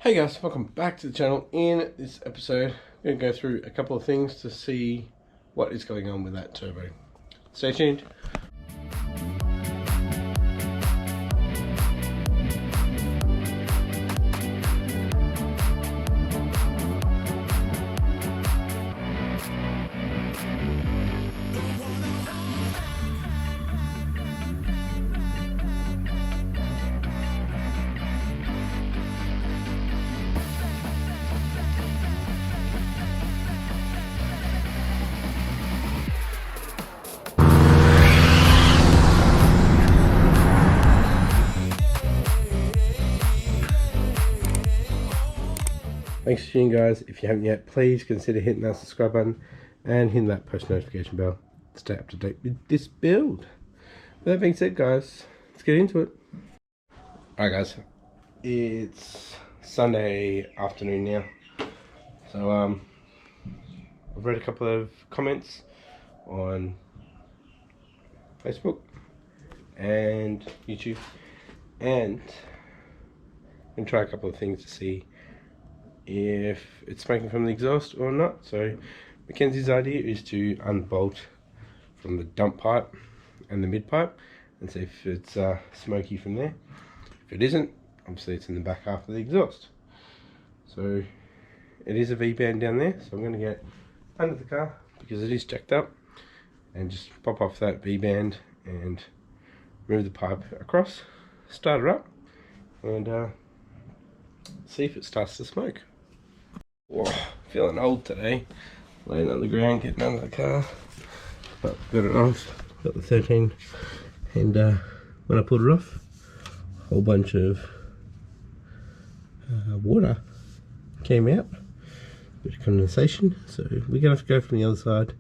Hey guys, welcome back to the channel. In this episode, I'm going to go through a couple of things to see what is going on with that turbo. Stay tuned. Thanks for tuning, guys. If you haven't yet, please consider hitting that subscribe button and hitting that post notification bell to stay up to date with this build. With that being said, guys, let's get into it. Alright guys, it's Sunday afternoon now. So I've read a couple of comments on Facebook and YouTube, and I'm going to try a couple of things to see if it's smoking from the exhaust or not. So Mackenzie's idea is to unbolt from the dump pipe and the mid pipe and see if it's smoky from there. If it isn't, obviously it's in the back half of the exhaust. So it is a V-band down there, so I'm going to get under the car because it is jacked up and just pop off that V-band and move the pipe across, start it up, and see if it starts to smoke. Whoa, feeling old today. Laying on the ground, getting under the car. But got it off. Got the 13, and when I pulled it off, a whole bunch of water came out. Bit of condensation. So we're gonna have to go from the other side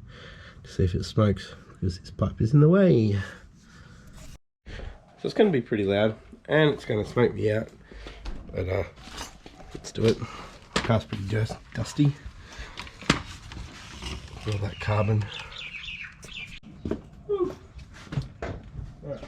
to see if it smokes because this pipe is in the way. So it's going to be pretty loud and it's going to smoke me out. But let's do it. The car's pretty dusty. All that carbon. Right.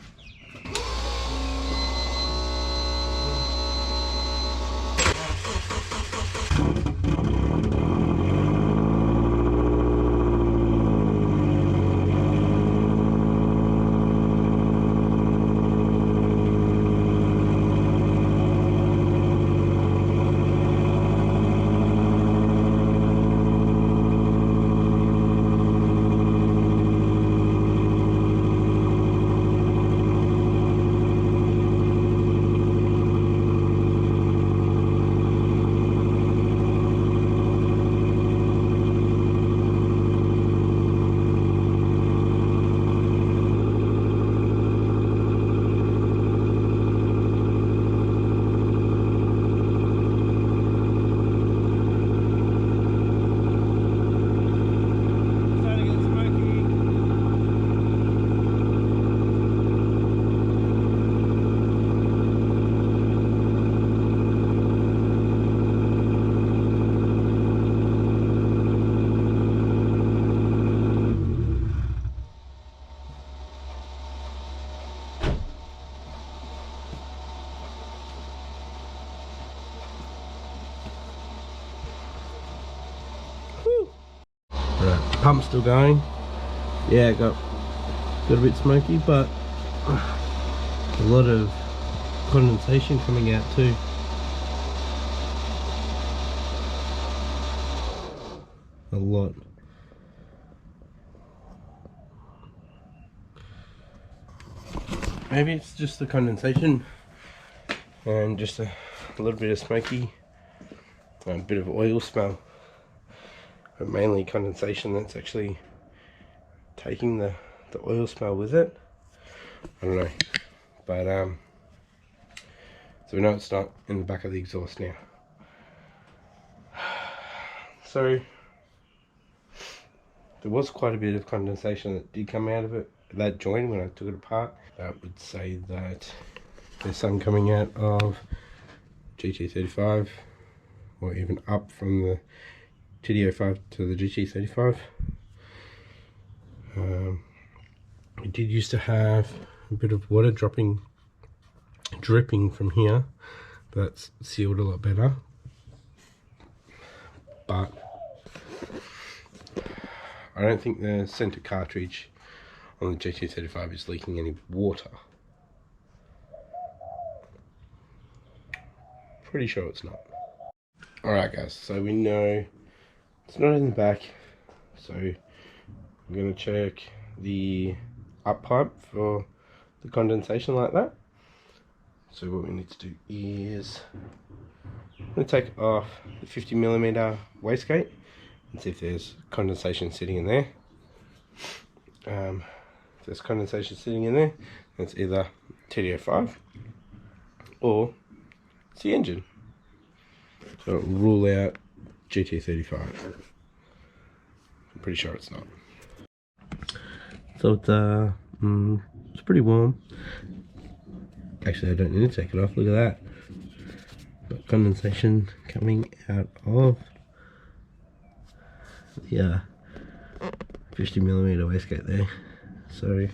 Right, pump's still going. Yeah, got a bit smoky, but a lot of condensation coming out too. A lot. Maybe it's just the condensation and just a little bit of smoky, a bit of oil smell. But mainly condensation that's actually taking the oil smell with it. I don't know, but so we know it's not in the back of the exhaust now. So there was quite a bit of condensation that did come out of it, that joint, when I took it apart. That would say that there's some coming out of GT35 or even up from the TD05 to the GT35. It did used to have a bit of water dripping from here, but that's sealed a lot better. but I don't think the center cartridge on the GT35 is leaking any water. Pretty sure it's not. Alright guys, so we know it's not in the back, so we're going to check the up pipe for the condensation like that. So what we need to do is I'm going to take off the 50mm wastegate and see if there's condensation sitting in there. If there's condensation sitting in there, it's either TDO5 or it's the engine. So it'll rule out GT35. I'm pretty sure it's not. So it's pretty warm. Actually, I don't need to take it off. Look at that. Got condensation coming out of the 50mm wastegate there. So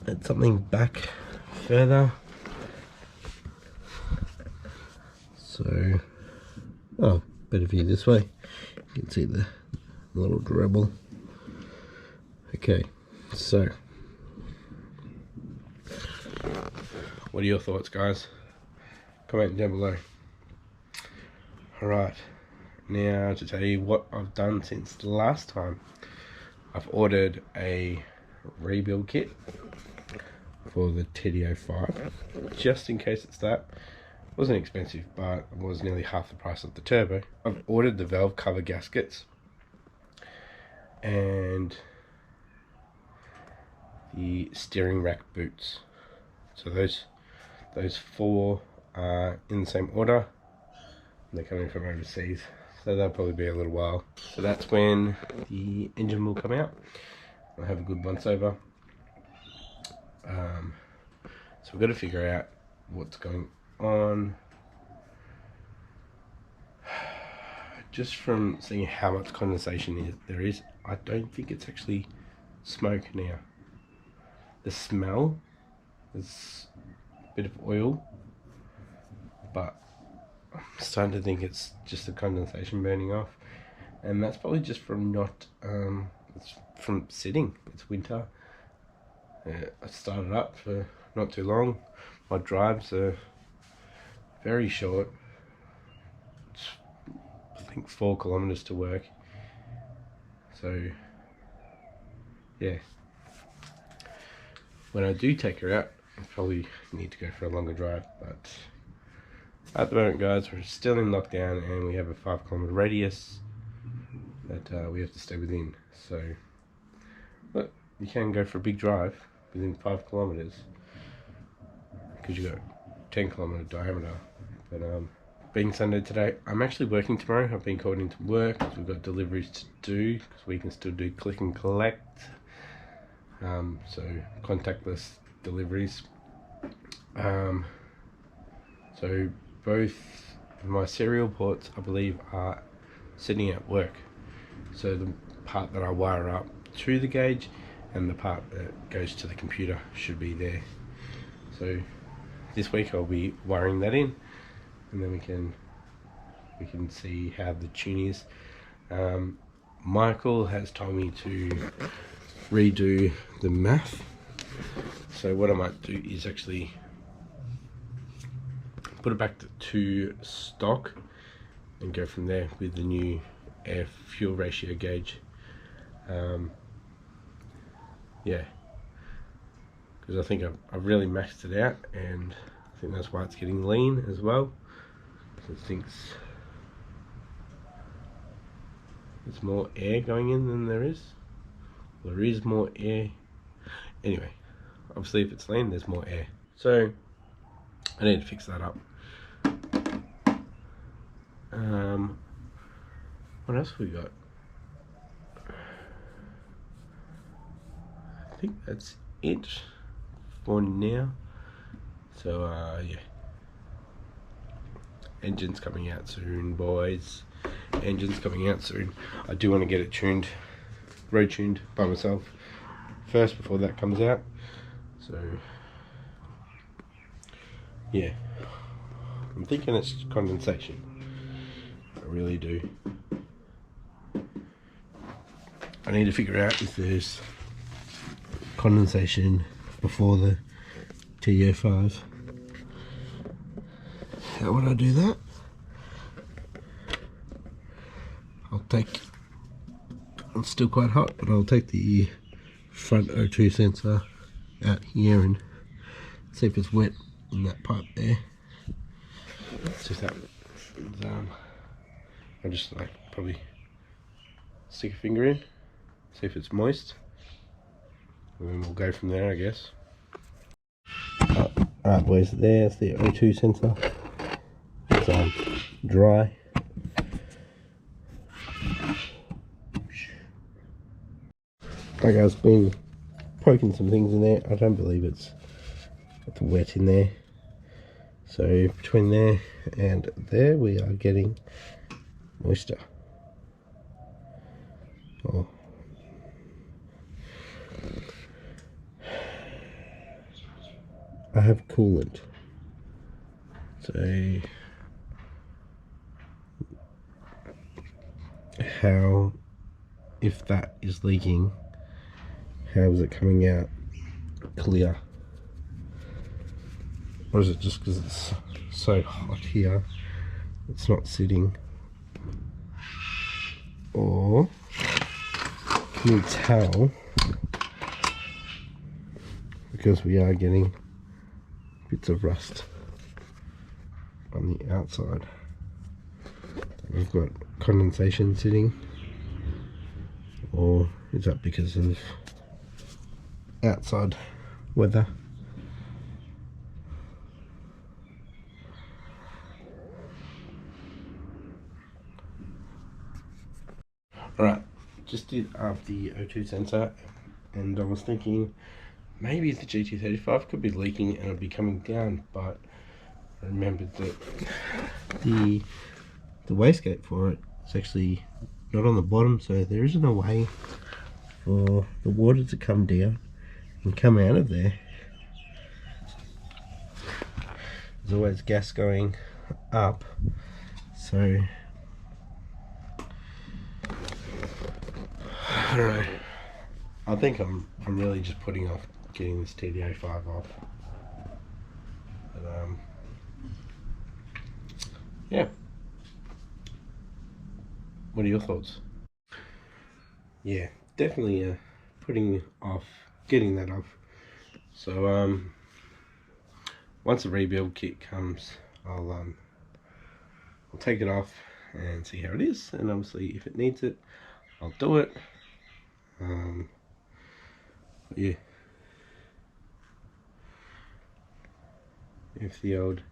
add something back further. So, oh, better view this way. You can see the little dribble. Okay, so what are your thoughts, guys? Comment down below. Alright, now to tell you what I've done since the last time. I've ordered a rebuild kit for the TDO5, just in case it's that. It wasn't expensive, but it was nearly half the price of the turbo. I've ordered the valve cover gaskets and the steering rack boots. So those four are in the same order. They're coming from overseas, so they'll probably be a little while. So that's when the engine will come out. I'll have a good once over. So we've got to figure out what's going on. Just from seeing how much condensation there is, I don't think it's actually smoke now. The smell is a bit of oil, but I'm starting to think it's just the condensation burning off, and that's probably just from not it's from sitting. It's winter. I started up for not too long. My drives are very short. It's, I think 4 kilometers to work. So yeah, when I do take her out, I probably need to go for a longer drive, but at the moment, guys, we're still in lockdown and we have a 5 kilometer radius that we have to stay within. So look, you can go for a big drive within 5 kilometers because you got 10 kilometer diameter. But being Sunday today, I'm actually working tomorrow. I've been called into work because we've got deliveries to do, because we can still do click and collect. So contactless deliveries. So both my serial ports, I believe, are sitting at work. So the part that I wire up to the gauge and the part that goes to the computer should be there. So this week I'll be wiring that in, and then we can see how the tune is. Michael has told me to redo the math, so what I might do is actually put it back to stock and go from there with the new air fuel ratio gauge. Yeah, because I think I've really maxed it out, and I think that's why it's getting lean as well. So it thinks there's more air going in than there is. There is more air. Anyway, obviously if it's lean, there's more air. So I need to fix that up. What else have we got? I think that's it for now. So yeah, engine's coming out soon, boys. Engine's coming out soon. I do want to get it tuned, road tuned by myself first before that comes out. So yeah, I'm thinking it's condensation. I really do. I need to figure out if there's condensation before the TO5. How would I do that? It's still quite hot, but I'll take the front O2 sensor out here and see if it's wet in that pipe there. See if that, I'll just like probably stick a finger in, see if it's moist, and then we'll go from there, I guess. Alright boys, there's the O2 sensor. It's dry. Like I've been poking some things in there. I don't believe it's wet in there. So between there and there we are getting moisture. Oh. I have coolant. So how, if that is leaking, how is it coming out clear? Or is it just because it's so hot here, it's not sitting? Or can you tell, because we are getting bits of rust on the outside, we've got condensation sitting? Or is that because of outside weather? Alright, just did up the O2 sensor, and I was thinking maybe the GT35 could be leaking and it'll be coming down, but I remembered that the wastegate for it is actually not on the bottom, so there isn't a way for the water to come down and come out of there. There's always gas going up, so I don't know. I think I'm really just putting off getting this TDA5 off. But yeah. What are your thoughts? Yeah, definitely putting off getting that off. So once the rebuild kit comes, I'll take it off and see how it is, and obviously if it needs it, I'll do it. Yeah, if the old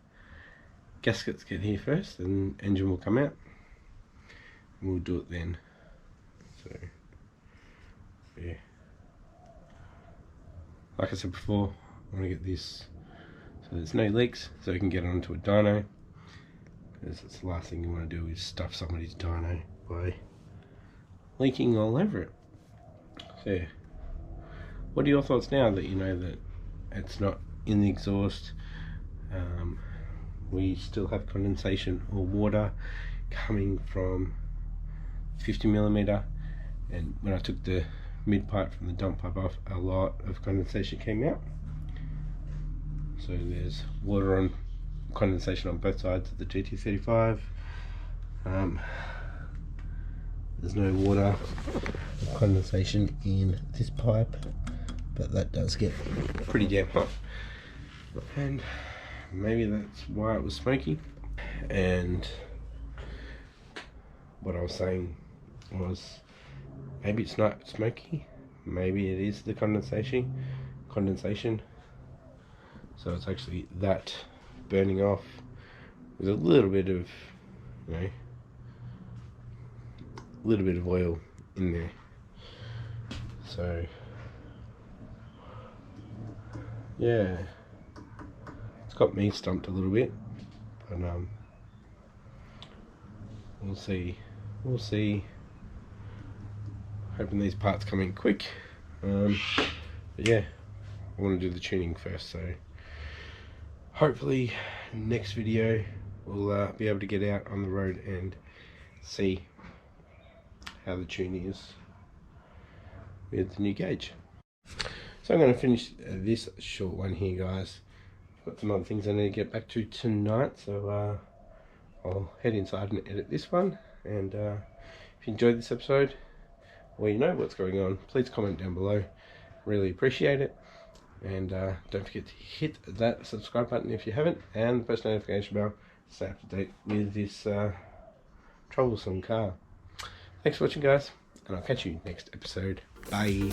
gaskets get here first, then engine will come out and we'll do it then. So yeah, like I said before, I want to get this so there's no leaks, so we can get onto a dyno, because that's the last thing you want to do is stuff somebody's dyno by leaking all over it. So yeah, what are your thoughts now that you know that it's not in the exhaust? We still have condensation or water coming from 50mm, and when I took the mid pipe from the dump pipe off, a lot of condensation came out. So there's water on condensation on both sides of the GT35. There's no water condensation in this pipe, but that does get pretty damn hot, and maybe that's why it was smoky. And what I was saying was, maybe it's not smoky, maybe it is the condensation, so it's actually that burning off with a little bit of, you know, a little bit of oil in there. So yeah, it's got me stumped a little bit, but we'll see. Hoping these parts come in quick. But yeah, I want to do the tuning first, so hopefully next video we'll be able to get out on the road and see how the tune is with the new gauge. So I'm going to finish this short one here, guys. Got some other things I need to get back to tonight, so I'll head inside and edit this one. And if you enjoyed this episode, or you know what's going on, please comment down below. Really appreciate it. And don't forget to hit that subscribe button if you haven't, and the post notification bell to stay up to date with this troublesome car. Thanks for watching, guys, and I'll catch you next episode. Bye.